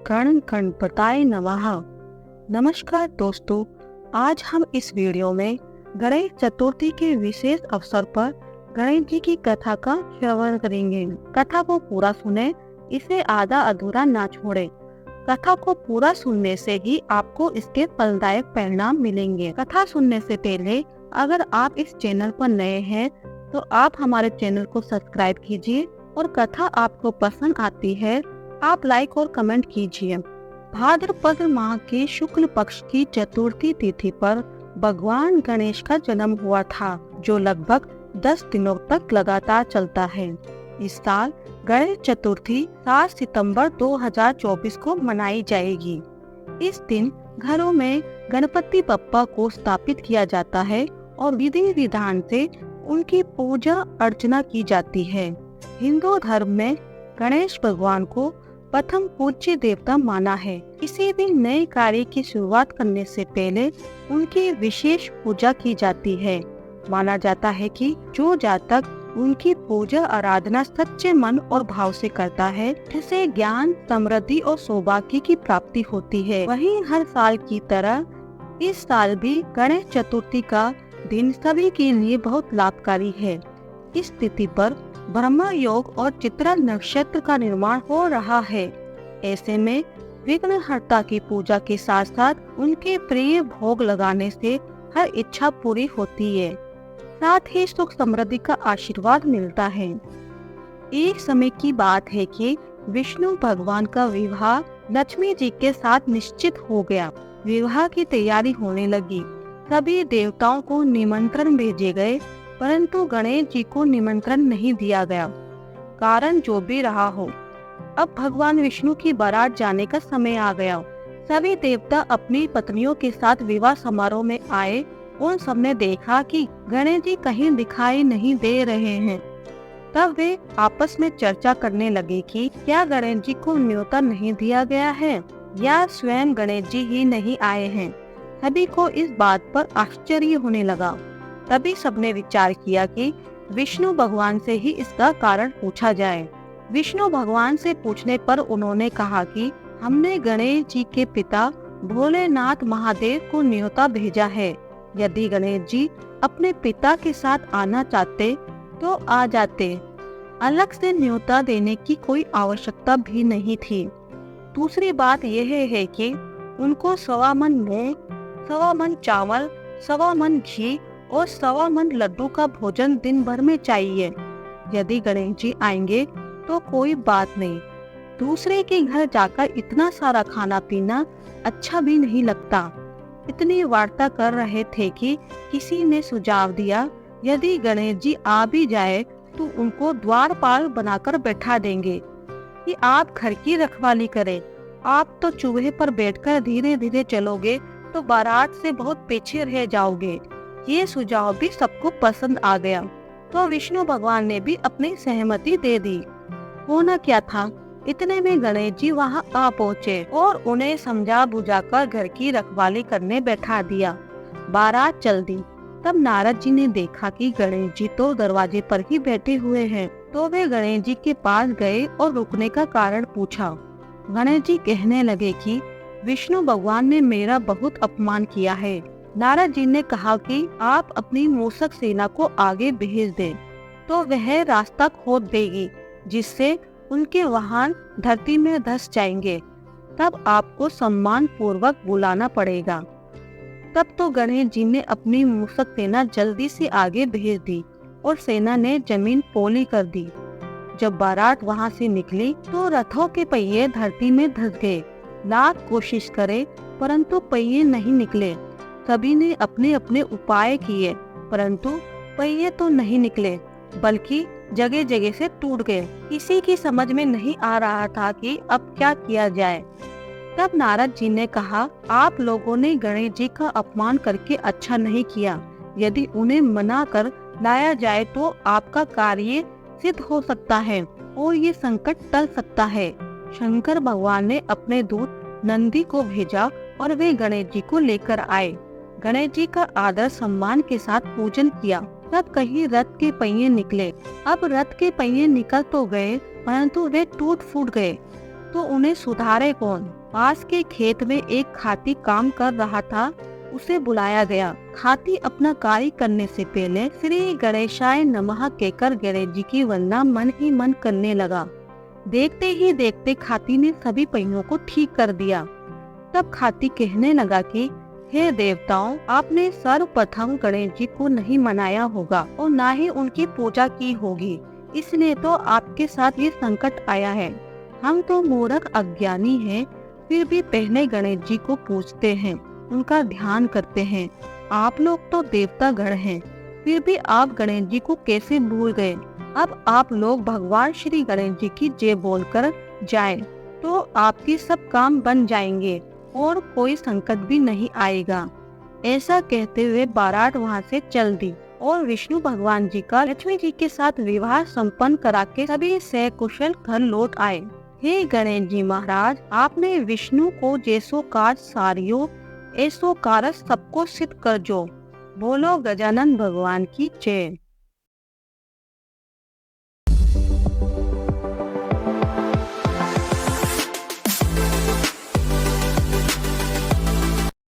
गण गणपताय नमः। नमस्कार दोस्तों, आज हम इस वीडियो में गणेश चतुर्थी के विशेष अवसर पर गणेश जी की कथा का श्रवण करेंगे। कथा को पूरा सुने, इसे आधा अधूरा ना छोड़े। कथा को पूरा सुनने से ही आपको इसके फलदायक परिणाम मिलेंगे। कथा सुनने से पहले अगर आप इस चैनल पर नए हैं तो आप हमारे चैनल को सब्सक्राइब कीजिए और कथा आपको पसंद आती है आप लाइक और कमेंट कीजिए। भाद्रपद माह के शुक्ल पक्ष की चतुर्थी तिथि पर भगवान गणेश का जन्म हुआ था, जो लगभग 10 दिनों तक लगातार चलता है। इस साल गणेश चतुर्थी 7 सितंबर 2024 को मनाई जाएगी। इस दिन घरों में गणपति बप्पा को स्थापित किया जाता है और विधि विधान से उनकी पूजा अर्चना की जाती है। हिंदू धर्म में गणेश भगवान को प्रथम पूज्य देवता माना है। किसी भी नए कार्य की शुरुआत करने से पहले उनकी विशेष पूजा की जाती है। माना जाता है कि जो जातक उनकी पूजा आराधना सच्चे मन और भाव से करता है, जिसे ज्ञान, समृद्धि और सौभाग्य की प्राप्ति होती है। वहीं हर साल की तरह इस साल भी गणेश चतुर्थी का दिन सभी के लिए बहुत लाभकारी है। इस तिथि पर ब्रह्मा योग और चित्रा नक्षत्र का निर्माण हो रहा है। ऐसे में विघ्नहर्ता की पूजा के साथ साथ उनके प्रिय भोग लगाने से हर इच्छा पूरी होती है, साथ ही सुख समृद्धि का आशीर्वाद मिलता है। एक समय की बात है कि विष्णु भगवान का विवाह लक्ष्मी जी के साथ निश्चित हो गया। विवाह की तैयारी होने लगी। सभी देवताओं को निमंत्रण भेजे गए, परंतु गणेश जी को निमंत्रण नहीं दिया गया। कारण जो भी रहा हो, अब भगवान विष्णु की बारात जाने का समय आ गया। सभी देवता अपनी पत्नियों के साथ विवाह समारोह में आए। उन सबने देखा कि गणेश जी कहीं दिखाई नहीं दे रहे हैं। तब वे आपस में चर्चा करने लगे कि क्या गणेश जी को न्योता नहीं दिया गया है या स्वयं गणेश जी ही नहीं आए हैं। सभी को इस बात पर आश्चर्य होने लगा। तभी सबने विचार किया कि विष्णु भगवान से ही इसका कारण पूछा जाए। विष्णु भगवान से पूछने पर उन्होंने कहा कि हमने गणेश जी के पिता भोलेनाथ महादेव को न्योता भेजा है। यदि गणेश जी अपने पिता के साथ आना चाहते तो आ जाते। अलग से न्योता देने की कोई आवश्यकता भी नहीं थी। दूसरी बात यह है कि उनको 1.25 मन मूंग, 1.25 मन चावल, 1.25 मन घी और 1.25 मन लड्डू का भोजन दिन भर में चाहिए। यदि गणेश जी आएंगे तो कोई बात नहीं, दूसरे के घर जाकर इतना सारा खाना पीना अच्छा भी नहीं लगता। इतनी वार्ता कर रहे थे कि किसी ने सुझाव दिया, यदि गणेश जी आ भी जाए तो उनको द्वारपाल बनाकर बैठा देंगे कि आप घर की रखवाली करें। आप तो चूहे पर बैठकर धीरे धीरे चलोगे तो बारात से बहुत पीछे रह जाओगे। ये सुझाव भी सबको पसंद आ गया, तो विष्णु भगवान ने भी अपनी सहमति दे दी। होना क्या था, इतने में गणेश जी वहां आ पहुँचे और उन्हें समझा बुझाकर घर की रखवाली करने बैठा दिया। बारात चल दी। तब नारद जी ने देखा कि गणेश जी तो दरवाजे पर ही बैठे हुए हैं, तो वे गणेश जी के पास गए और रुकने का कारण पूछा। गणेश जी कहने लगे कि विष्णु भगवान ने मेरा बहुत अपमान किया है। नारद जी ने कहा कि आप अपनी मूषक सेना को आगे भेज दें, तो वह रास्ता खोद देगी, जिससे उनके वाहन धरती में धंस जाएंगे। तब आपको सम्मान पूर्वक बुलाना पड़ेगा। तब तो गणेश जी ने अपनी मूषक सेना जल्दी से आगे भेज दी और सेना ने जमीन पोली कर दी। जब बारात वहां से निकली तो रथों के पहिए धरती में धंस गए। लाख कोशिश करे परंतु पहिए नहीं निकले। सभी ने अपने अपने उपाय किए, परंतु पहिए तो नहीं निकले, बल्कि जगह जगह से टूट गए। किसी की समझ में नहीं आ रहा था कि अब क्या किया जाए। तब नारद जी ने कहा, आप लोगों ने गणेश जी का अपमान करके अच्छा नहीं किया। यदि उन्हें मना कर लाया जाए तो आपका कार्य सिद्ध हो सकता है और ये संकट टल सकता है। शंकर भगवान ने अपने दूत नंदी को भेजा और वे गणेश जी को लेकर आए। गणेश जी का आदर सम्मान के साथ पूजन किया। तब कहीं रथ के पहिए निकले। अब रथ के पहिए निकल तो गए, परंतु वे टूट फूट गए। तो उन्हें सुधारे कौन। पास के खेत में एक खाती काम कर रहा था, उसे बुलाया गया। खाती अपना कार्य करने से पहले श्री गणेशाय नमः कहकर गणेश जी की वंदना मन ही मन करने लगा। देखते ही देखते खाती ने सभी पहियों को ठीक कर दिया। तब खाती कहने लगा कि हे देवताओं, आपने सर्वप्रथम गणेश जी को नहीं मनाया होगा और ना ही उनकी पूजा की होगी, इसलिए तो आपके साथ ये संकट आया है। हम तो मूर्ख अज्ञानी हैं, फिर भी पहले गणेश जी को पूजते हैं, उनका ध्यान करते हैं। आप लोग तो देवता गण हैं, फिर भी आप गणेश जी को कैसे भूल गए। अब आप लोग भगवान श्री गणेश जी की जय बोलकर जाएं, तो आपके सब काम बन जाएंगे और कोई संकट भी नहीं आएगा। ऐसा कहते हुए बारात वहाँ से चल दी और विष्णु भगवान जी का लक्ष्मी जी के साथ विवाह संपन्न करा के सभी सकुशल घर लौट आए। हे गणेश जी महाराज, आपने विष्णु को जैसो काज सारियो, ऐसो कारज सबको सिद्ध कर जो। बोलो गजानन भगवान की जय।